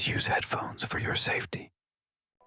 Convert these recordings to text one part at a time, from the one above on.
Please use headphones for your safety.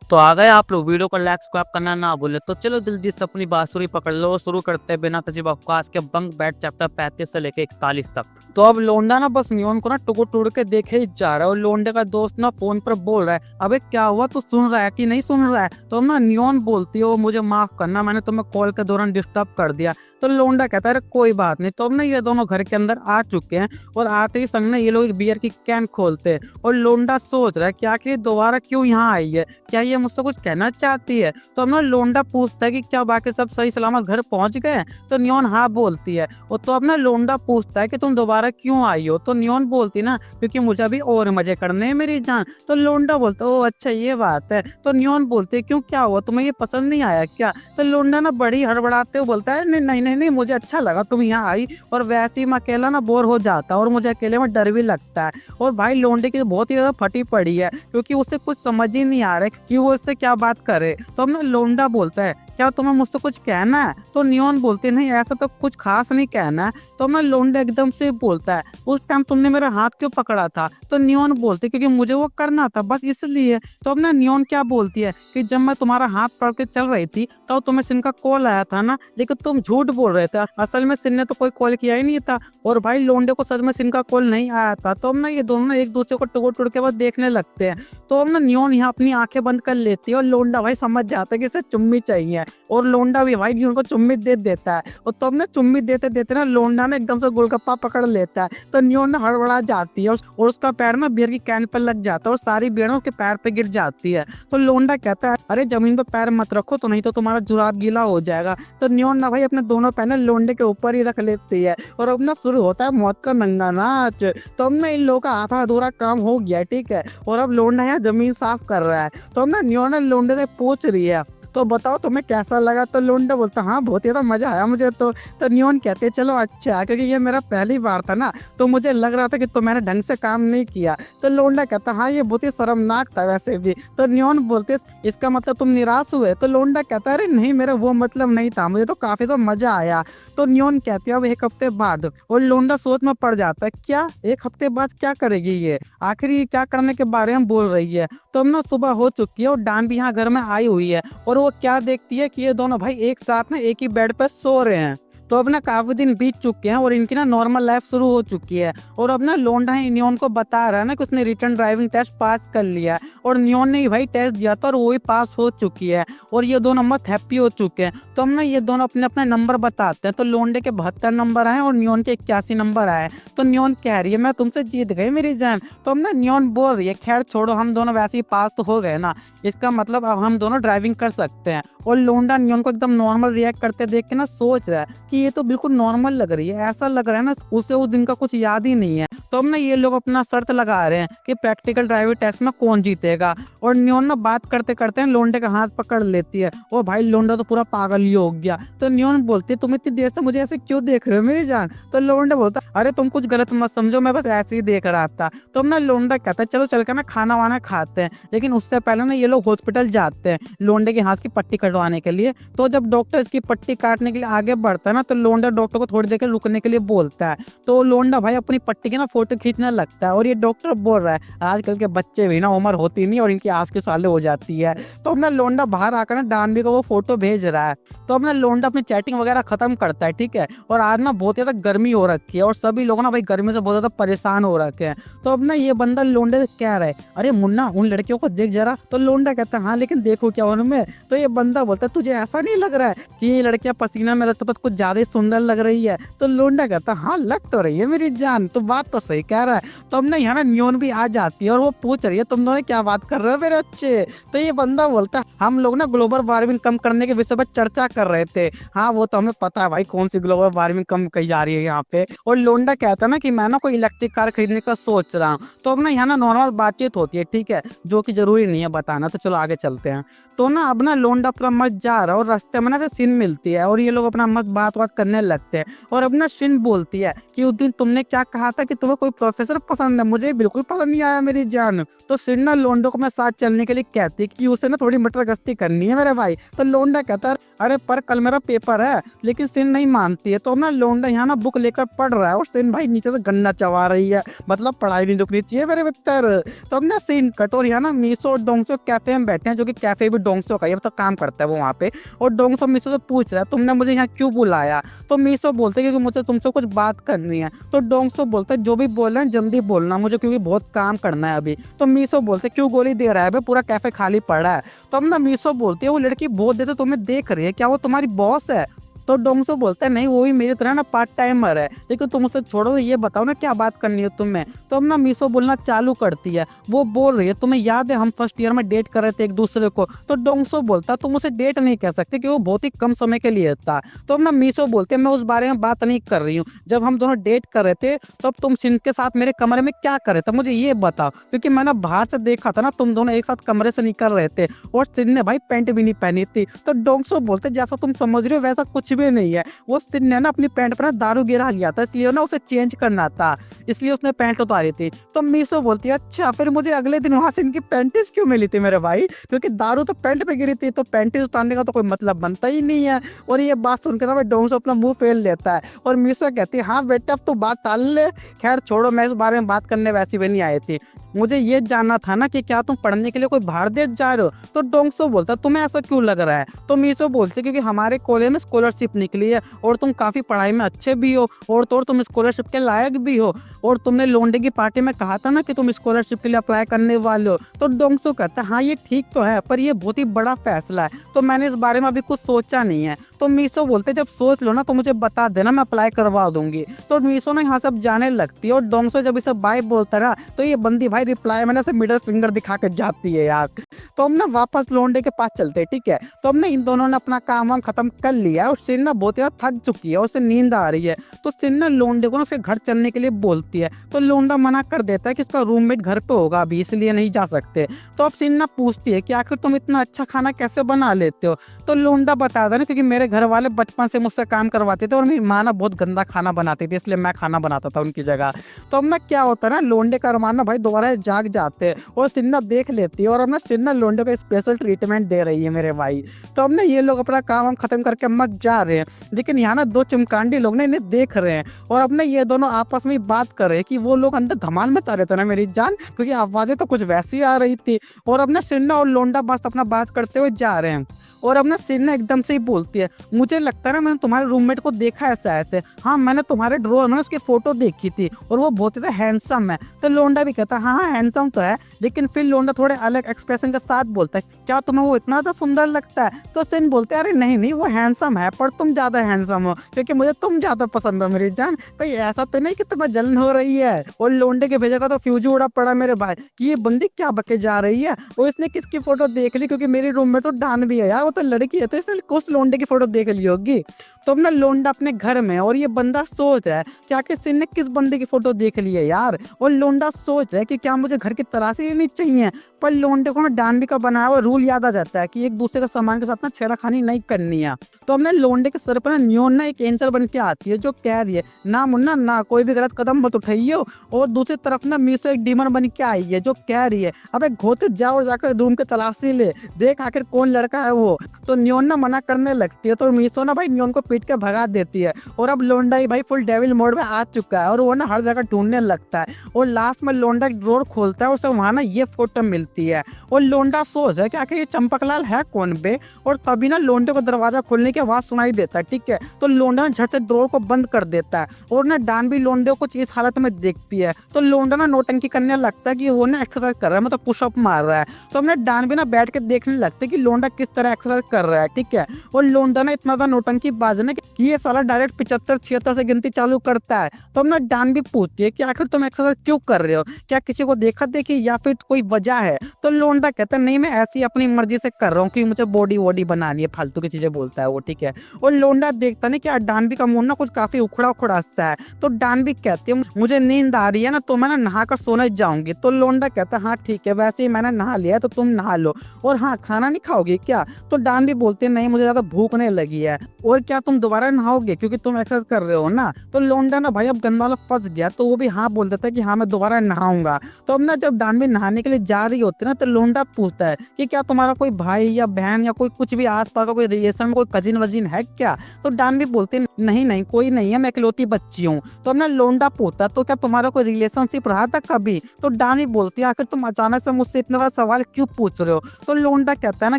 तो आ गए आप लोग। वीडियो को लाइक सब्सक्राइब करना ना भूले। तो चलो जल्दी से अपनी बांसुरी पकड़ लो, शुरू करते हैं बिना किसी बकवास के बंक बैट चैप्टर 35 से लेके 41 तक। तो अब लोंडा ना बस नियॉन को ना टुकुर टुकुर के देखे ही जा रहा है और लोंडे का दोस्त ना फोन पर बोल रहा है, अबे क्या हुआ, तू सुन रहा है कि नहीं सुन रहा है? तो ना नियॉन बोलती है, ओ मुझे माफ करना, मैंने तुम्हें कॉल के दौरान डिस्टर्ब कर दिया। तो लोंडा कहता है, अरे कोई बात नहीं। तो अब ना ये दोनों घर के अंदर आ चुके हैं और आते ही संग ना ये लोग बियर की कैन खोलते हैं और लोंडा सोच रहा है कि आखिर दोबारा क्यों यहाँ आई है, क्या ये मुझसे कुछ कहना चाहती है? तो अब ना लोंडा पूछता है कि क्या बाकी सब सही सलामत घर पहुंच गए हैं? तो नियॉन हाँ बोलती है। और तो अब ना लोंडा पूछता है कि तुम दोबारा क्यों आई हो? तो नियॉन बोलती ना, क्योंकि मुझे अभी और मजे करने हैं मेरी जान। तो लोंडा बोलता है, ओ अच्छा ये बात है। तो नियॉन बोलती है, क्यों क्या हुआ, तुम्हें ये पसंद नहीं आया क्या? तो लोंडा ना बड़ी हड़बड़ाते हुए बोलता है, नहीं नहीं नहीं नहीं, मुझे अच्छा लगा तुम यहाँ आई, और वैसे ही मैं अकेला ना बोर हो जाता और मुझे अकेले में डर भी लगता है। और भाई लोंडे की बहुत ही ज्यादा फटी पड़ी है क्योंकि उसे कुछ समझ ही नहीं आ रहा है कि वो इससे क्या बात करे। तो अब ना लोंडा बोलता है, क्या तुम्हें मुझसे कुछ कहना है? तो नियॉन बोलते नहीं, ऐसा तो कुछ खास नहीं कहना है। तो मैं लोंडा एकदम से बोलता है, उस टाइम तुमने मेरा हाथ क्यों पकड़ा था? तो नियॉन बोलते, क्योंकि मुझे वो करना था बस इसलिए। तो अब ना नियॉन क्या बोलती है कि जब मैं तुम्हारा हाथ पकड़ के चल रही थी तो तुम्हें सिन का कॉल आया था ना, लेकिन तुम झूठ बोल रहे थे, असल में सिन ने तो कोई कॉल किया ही नहीं था और भाई लोंडे को सच में सिन का कॉल नहीं आया था। तो अब ना ये दोनों एक दूसरे को टुकड़ टुकड़ के बाद देखने लगते हैं। तो अब ना नियॉन यहाँ अपनी आंखें बंद कर लेती है और लोंडा भाई समझ जाता है कि इसे चुम्मी चाहिए और लोंडा भी भाई नियॉन को चुम्मी दे देता है। और तब ना चुम्मी देते देते ना लोंडा ने एकदम से गोलगप्पा पकड़ लेता है। तो नियॉन ना हड़बड़ा जाती है और उसका पैर ना बियर की कैन पर लग जाता है और सारी बियर उसके पैर पे गिर जाती है। तो लोंडा कहता है, अरे जमीन पर पैर मत रखो तो नहीं तो तुम्हारा जुराब गीला हो जाएगा। तो नियॉन ना भाई अपने दोनों पैर ना लोंडे के ऊपर ही रख लेती है और अब ना शुरू होता है मौत का नंगा नाच। तो अब ना इन लोगों का आधा अधूरा काम हो गया, ठीक है, और अब लोंडा यहाँ जमीन साफ कर रहा है। तो अब ना नियॉन लोंडे से पूछ रही है, तो बताओ तुम्हें कैसा लगा? तो लोंडा बोलता, हाँ बहुत ही तो मजा आया मुझे तो नियॉन कहते हैं, चलो अच्छा, क्योंकि ये मेरा पहली बार था ना तो मुझे लग रहा था कि तो मैंने ढंग से काम नहीं किया। तो लोंडा कहता, हाँ ये बहुत ही शर्मनाक था वैसे भी। तो नियॉन बोलते, इसका मतलब तुम निराश हुए? तो लोंडा कहता है, अरे नहीं मेरा वो मतलब नहीं था, मुझे तो काफी तो मजा आया। तो नियॉन कहती है, अब एक हफ्ते बाद। और लोंडा सोच में पड़ जाता है, क्या एक हफ्ते बाद क्या करेगी ये, आखिर ये क्या करने के बारे में बोल रही है? तो अब ना सुबह हो चुकी है और डान भी यहाँ घर में आई हुई है और वो क्या देखती है कि ये दोनों भाई एक साथ ना एक ही बेड पर सो रहे हैं। तो अब ना काफी दिन बीत चुके हैं और इनकी ना नॉर्मल लाइफ शुरू हो चुकी है और अब ना लोंडा नियॉन को बता रहा है ना कि उसने रिटर्न ड्राइविंग टेस्ट पास कर लिया है और नियॉन ने भाई टेस्ट दिया था और वो भी पास हो चुकी है और ये दोनों मस्त हैप्पी हो चुके हैं। तो अब ना ये दोनों अपने अपने नंबर बताते हैं। तो लोंडे के 72 नंबर आए और नियॉन के 81 नंबर आए। तो नियॉन कह रही है, मैं तुमसे जीत गई मेरी जान। तो अब ना नियॉन बोल रही है, खैर छोड़ो, हम दोनों वैसे ही पास तो हो गए ना, इसका मतलब अब हम दोनों ड्राइविंग कर सकते हैं। और लोंडा नियॉन को एकदम नॉर्मल रिएक्ट करते देख के ना सोच रहा है कि ये तो बिल्कुल नॉर्मल लग रही है, ऐसा लग रहा है ना उसे उस दिन का कुछ याद ही नहीं है। तो अब ना ये लोग अपना शर्त लगा रहे हैं कि प्रैक्टिकल ड्राइविंग टेस्ट में कौन जीतेगा। और नियॉन ना बात करते करते लोंडे का हाथ पकड़ लेती है और भाई लोंडा तो पूरा पागल ही हो गया। तो नियॉन बोलती है, तुम इतनी देर से मुझे ऐसे क्यों देख रहे हो मेरी जान? तो लोंडा बोलता, अरे तुम कुछ गलत मत समझो, मैं बस ऐसे ही देख रहा था। तो अब ना लोंडा कहता है, चलो चल कर ना खाना वाना खाते हैं, लेकिन उससे पहले ना ये लोग हॉस्पिटल जाते हैं लोंडे के हाथ की पट्टी कटवाने के लिए। तो जब डॉक्टर इसकी पट्टी काटने के लिए आगे बढ़ता है ना तो लोंडा डॉक्टर को थोड़ी देर रुकने के लिए बोलता है। तो लोंडा भाई अपनी पट्टी की ना फोटो खींचने लगता है और ये डॉक्टर बोल रहा है, आजकल के बच्चे भी ना उम्र होती नहीं और इनकी आंख की साले हो जाती है। तो अपना लोंडा बाहर आकर ना डानवी को वो फोटो भेज रहा है। तो अपना लोंडा अपनी चैटिंग वगैरह खत्म करता है, ठीक है, और आज ना बहुत ज्यादा गर्मी हो रखी है और सभी लोग ना भाई गर्मी से बहुत ज्यादा परेशान हो रखे हैं। तो अब ना ये बंदा लोंडे से कह रहा है, अरे मुन्ना उन लड़कियों को देख जरा। तो लोंडा कहता है, हाँ लेकिन देखो क्या उनमें। तो ये बंदा बोलता है, तुझे ऐसा नहीं लग रहा है कि ये लड़कियां पसीना में तो कुछ ज्यादा ही सुंदर लग रही है? तो लोंडा कहता, हाँ लग तो रही है मेरी जान, तो बात तो सही कह रहा है। तो अब ना यहाँ ना नियॉन भी आ जाती है और वो पूछ रही है, तुम दोनों क्या बात कर रहे हो मेरे अच्छे? तो ये बंदा बोलता है, हम लोग ना ग्लोबल वार्मिंग कम करने के विषय पर चर्चा कर रहे थे। हाँ वो तो हमें पता है भाई, कौन सी ग्लोबल वार्मिंग कम की जा रही है यहाँ पे। और लोंडा कहता है ना कि मैं ना कोई इलेक्ट्रिक कार खरीदने का सोच रहा हूँ। तो अब ना यहाँ ना नॉर्मल बातचीत होती है, ठीक है, जो कि जरूरी नहीं है बताना। तो चलो आगे चलते हैं। तो ना अब ना लोंडा अपना मस्त जा रहा है और रास्ते में ना से सीन मिलती है और ये लोग अपना मस्त बात बात करने लगते हैं। और अब ना शिन बोलती है कि उस दिन तुमने क्या कहा था कि तुम्हें कोई प्रोफेसर पसंद है, मुझे बिल्कुल पसंद नहीं आया मेरी जान। तो शिन ना लोंडो को मैं साथ चलने के लिए कहती है कि उसे ना थोड़ी मटर गश्ती करनी है मेरे भाई। तो लोंडा कहता है अरे पर कल मेरा पेपर है, लेकिन शिन नहीं मानती है। तो ना लोंडा यहाँ ना बुक लेकर पढ़ रहा है और शिन भाई नीचे से गन्ना चबा रही है, मतलब पढ़ाई नहीं रुकनी चाहिए मेरे मित्र। तो अब ना शिन कटोर यहाँ ना मीसो और डोंगसो कैफे में बैठे हैं, जो कि कैफे भी डोंगसो का ही मतलब काम करता है वो वहाँ पे। और डोंगसो मीसो से पूछ रहा है तुमने मुझे यहाँ क्यों बुलाया। तो मीसो बोलते क्योंकि मुझे तुमसे कुछ बात करनी है। तो डोंगसो बोलते जो भी बोल रहे हैं जल्दी बोलना मुझे, क्योंकि बहुत काम करना है अभी। तो मीसो बोलते क्यों गोली दे रहा है बे, पूरा कैफे खाली पड़ा है। तो अब ना मीसो बोलती है वो लड़की बहुत देर से तुम्हें देख रही है, क्या वो तुम्हारी बॉस है। तो डोंगसो बोलता है नहीं वो भी मेरी तरह ना पार्ट टाइमर है, लेकिन तुम उसे छोड़ो, ये बताओ ना क्या बात करनी है तुम्हें। तो अब ना मीसो बोलना चालू करती है, वो बोल रही है तुम्हें याद है हम फर्स्ट ईयर में डेट कर रहे थे एक दूसरे को। तो डोंगसो बोलता तुम उसे डेट नहीं कह सकते कि वो बहुत ही कम समय के लिए था। तो अब ना मीसो बोलते मैं उस बारे में बात नहीं कर रही हूँ, जब हम दोनों डेट कर रहे थे तब तुम शिन के साथ मेरे कमरे में क्या कर रहे थे मुझे ये बताओ, क्योंकि मैंने बाहर से देखा था ना तुम दोनों एक साथ कमरे से निकल रहे थे और शिन ने भाई पैंट भी नहीं पहनी थी। तो डोंगसो बोलते जैसा तुम समझ रहे हो वैसा कुछ भी नहीं है, वो शिन ने ना अपनी पैंट पर ना दारू गिरा लिया था, इसलिए ना उसे चेंज करना था, इसलिए उसने पैंट उतारी थी। तो मीसो बोलती है अच्छा फिर मुझे अगले दिन वहां से इनकी पैंटीज क्यों मिली थी मेरे भाई, क्योंकि दारू तो पैंट पे गिरी थी, तो पैंटीज उतारने का तो कोई मतलब बनता ही नहीं है। और ये बात सुनकर ना भाई डोंगसो अपना मुंह फेर लेता है और मीसो कहती है हाँ बेटा अब तू बात टाल ले, खैर छोड़ो मैं इस बारे में बात करने वैसी भी नहीं आई थी, मुझे ये जानना था ना कि क्या तुम पढ़ने के लिए कोई बाहर देश जा रहे हो। तो डोंगसो बोलता तुम्हें ऐसा क्यों लग रहा है। तो मीसो बोलती क्योंकि हमारे कॉलेज में स्कॉलरशिप निकली है और तुम काफी पढ़ाई में अच्छे भी हो और तो और तुम स्कॉलरशिप के लायक भी हो, और तुमने लोंडे की पार्टी में कहा था ना कि तुम स्कॉलरशिप के लिए अप्लाई करने वाले हो। तो डोंगसो कहता है हाँ ये ठीक तो है, पर ये बहुत ही बड़ा फैसला है, तो मैंने इस बारे में अभी कुछ सोचा नहीं है। तो मीसो बोलते जब सोच लो ना तो मुझे बता देना, मैं अप्लाई करवा दूंगी। तो मीसो ना यहाँ सब जाने लगती है और डोंगसो जब इसे बाय बोलता ना तो ये बंदी भाई रिप्लाई में ना से मिडिल फिंगर दिखा के जाती है यार। तो हम ना वापस लोंडे के पास चलते हैं, ठीक है। तो हमने इन दोनों ने अपना काम वाम खत्म कर लिया है और शिन ना बहुत ज्यादा थक चुकी है और उसे नींद आ रही है। तो शिन ना लोंडे को ना उसके घर चलने के लिए बोलती है, तो लोंडा मना कर देता है कि उसका रूममेट घर पे होगा अभी, इसलिए नहीं जा सकते। तो अब शिन ना पूछती है कि आखिर तुम इतना अच्छा खाना कैसे बना लेते हो। तो लोंडा बताता है ना क्योंकि मेरे घर वाले बचपन से मुझसे काम करवाते थे और मेरी माँ ना बहुत गंदा खाना बनाती थी, इसलिए मैं खाना बनाता था उनकी जगह। तो अब ना क्या होता है ना लोंडे का अरमान ना भाई दोबारा जाग जाते हैं और सिन्ना देख लेती है और अब ना सिन्ना लोंडे को स्पेशल ट्रीटमेंट दे रही है मेरे भाई। तो अब ना ये लोग अपना काम खत्म करके मत जा रहे हैं, लेकिन यहाँ ना दो चिमकांडी लोग ना इन्हें देख रहे हैं और अब ना ये दोनों आपस में बात कर रहे हैं कि वो लोग अंदर धमाल मचा रहे थे ना मेरी जान, क्योंकि आवाजें तो कुछ वैसी आ रही थी। और अब ना सिन्ना और लोंडा बस अपना बात करते हुए जा रहे हैं और अब ना सिन्ना एकदम से ही बोलती है मुझे लगता है ना मैंने तुम्हारे रूममेट को देखा ऐसा ऐसे, हाँ मैंने तुम्हारे ड्रॉअर में उसकी फोटो देखी थी और वो बहुत ही हैंडसम है। तो लोंडा भी कहता है हाँ हाँ हैंडसम तो है, लेकिन फिर लोंडा थोड़े अलग एक्सप्रेशन के साथ बोलता है क्या तुम्हें वो इतना ज़्यादा सुंदर लगता है। तो सिन बोलते हैं अरे नहीं नहीं वो हैंडसम है पर तुम ज़्यादा हैंडसम हो क्योंकि मुझे तुम ज़्यादा पसंद हो मेरी जान। तो ये ऐसा तो नहीं कि तुम्हें जलन हो रही है। और लोंडे के भेजा का तो फ्यूज उड़ा पड़ा मेरे भाई कि ये बंदी क्या बके जा रही है, और इसने किसकी फोटो देख ली, क्योंकि मेरी रूम में तो डान भी है यार, वो तो लड़की है तो इसने कुछ लोंडे की फोटो देख ली होगी। तो अब ना लोंडा अपने घर में और ये बंदा सोच रहा है क्या कि सिन ने किस बंदे की फोटो देख ली है यार, और लोंडा सोच रहा है कि क्या मुझे घर की तलाशी लेनी चाहिए। पर लोंडे को ना डानबी का बनाया हुआ रूल याद आ जाता है कि एक दूसरे के सामान के साथ ना छेड़खानी नहीं करनी है। तो हमने लोंडे के सर पर ना न्योन ना एक एंजल बन के आती है जो कह रही है ना मुन्ना ना कोई भी गलत कदम मत उठाइयो, और दूसरी तरफ ना मीसो एक डीमन बन के आई है जो कह रही है अबे घोते जाओ और जाकर रूम की तलाशी ले, देख आखिर कौन लड़का है वो। तो न्योन ना मना करने लगती है तो मीसो ना भाई न्योन को पीट के भगा देती है और अब लोंडा ही भाई फुल डेविल मोड में आ चुका है और वो ना हर जगह ढूंढने लगता है। और लास्ट में लोंडा एक ड्रॉअर खोलता है और उसे वहाँ ना ये फोटो मिलती है और लोंडा सोच है कि आखिर ये चंपकलाल है कौन बे। और तभी ना लोंडे को दरवाजा खोलने की आवाज सुनाई देता है, ठीक है। तो लोंडा झट से ड्रॉअर को बंद कर देता है और ना डान भी लोंडे को कुछ इस हालत में देखती है। तो लोंडा ना नोटंकी करने लगता है कि वो ना एक्सरसाइज कर रहा है, मतलब पुशअप मार रहा है। तो हमने डान भी ना बैठ के देखने लगते कि लोंडा किस तरह एक्सरसाइज कर रहा है, ठीक है। और लोंडा ना इतना नोटंकी बाज ना कि ये साला डायरेक्ट 75-76 से गिनती चालू करता है। तो हमने डान भी पूछती है कि आखिर तुम एक्सरसाइज क्यों कर रहे हो, क्या किसी को देखा देखी या फिर कोई वजह है। है। तो लोंडा कहता है नहीं मैं ऐसी अपनी मर्जी से कर रहा हूँ कि मुझे बॉडी वॉडी बनानी है, फालतू की चीजें बोलता है वो, ठीक है। और लोंडा देखता नहीं कि यार डानवी का मुंह ना कुछ काफी उखड़ा उखड़ा सा है। तो डानवी कहती है मुझे नींद आ रही है ना, तो मैं ना नहा कर सोने जाऊंगी। तो लोंडा कहता है हाँ ठीक है, वैसे ही मैंने नहा लिया है तो तुम नहा लो, और हाँ खाना नहीं खाओगी क्या? तो डानवी बोलते हैं नहीं मुझे ज्यादा भूख नहीं लगी है। और क्या तुम दोबारा नहाओगे क्योंकि तुम एक्सरसाइज कर रहे हो ना? तो लोंडा ना भाई अब गंदा वाला फंस गया, तो वो भी हाँ बोल देता है कि हाँ मैं दोबारा नहाऊंगा। तो अब ना जब डानवी नहाने के लिए जा रही होती है ना, तो लोंडा पूछता है कि क्या तुम्हारा कोई भाई या बहन या कोई कुछ भी आसपास का कोई रिलेशन में कोई कजिन वजिन है क्या? तो डानवी बोलते हैं नहीं नहीं कोई नहीं है, मैं इकलौती बच्ची हूँ। तो अब ना लोंडा पूछता है तो क्या तुम्हारा कोई रिलेशनशिप रहा था कभी? तो डानवी बोलती है आखिर तुम अचानक से मुझसे इतना बड़ा सवाल क्यों पूछ रहे हो? तो लोंडा कहता है ना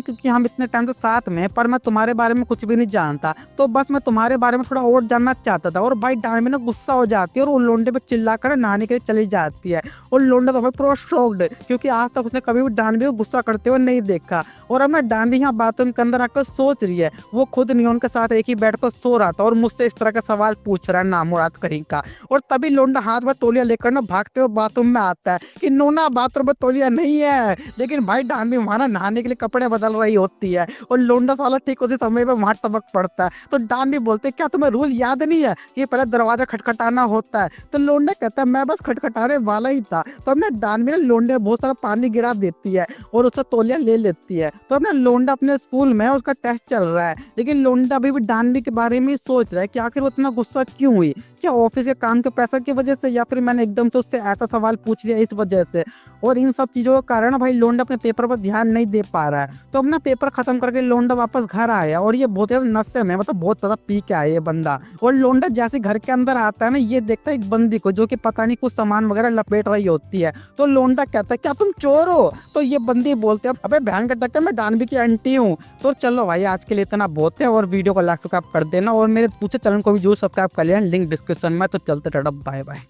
क्योंकि हम इतने टाइम से साथ में हैं, पर मैं तुम्हारे बारे में कुछ भी नहीं जानता, तो बस मैं तुम्हारे बारे में थोड़ा और जानना चाहता था। और भाई डानवी ना गुस्सा हो जाती है और वो लोंडे पे चिल्लाकर नहाने के लिए चली जाती है। और लोंडा तो भाई पूरा शॉक्ड क्योंकि आज तक उसने कभी भी डानवी को गुस्सा करते हुए नहीं देखा। और अब ना डानवी यहाँ बाथरूम के अंदर आकर सोच रही है, वो खुद नियोन के साथ एक ही बेड पर सो रहा था और मुझसे इस तरह का सवाल पूछ रहा है नामुराद कहीं का। और तभी लोंडा हाथ में तौलिया लेकर ना भागते हुए बाथरूम में आता है कि नोना बाथरूम में तौलिया नहीं है। लेकिन भाई डानवी वहां नहाने के लिए कपड़े बदल रही होती है और लोंडा साला ठीक उसी समय पे वहां टपक पड़ता है। तो डानवी बोलते क्या तुम्हें रूल याद नहीं है कि पहले दरवाजा खटखटाना होता है? तो लोंडा कहता है मैं बस खटखटाने वाला ही था। तो अब ना डानवी ना लोंडे में बहुत सारा पानी गिरा देती है और उससे तौलिया ले लेती है। तो अब ना लोंडा अपने स्कूल में उसका टेस्ट चल रहा है, लेकिन लोंडा अभी भी डानवी के बारे में ही सोच रहा है कि आखिर वो इतना गुस्सा क्यों हुई, क्या ऑफिस के काम के प्रेशर की वजह से, या फिर मैंने एकदम से उससे ऐसा सवाल पूछ लिया इस वजह से। और इन सब चीजों के कारण भाई लोंडा अपने पेपर पर ध्यान नहीं दे पा रहा है। तो अपना पेपर खत्म करके लोंडा वापस घर आया और ये बहुत ज्यादा नशे में, मतलब बहुत ज्यादा पी के आया ये बंदा। और लोंडा जैसे घर के अंदर आता है ना, ये देखता है एक बंदी को जो कि पता नहीं कुछ सामान वगैरह लपेट रही होती है। तो लोंडा कहता है क्या तुम चोर हो? तो ये बंदी बोलते है अबे बहन का टक्कर मैं डानवी की आंटी हूँ। तो चलो भाई आज के लिए इतना बहुत है, और वीडियो को लाइक सब्सक्राइब कर देना और मेरे दूसरे चैनल को भी जरूर सब्सक्राइब कर लेना, लिंक डिस्क्रिप्शन में। तो चलते टाटा बाय बाय।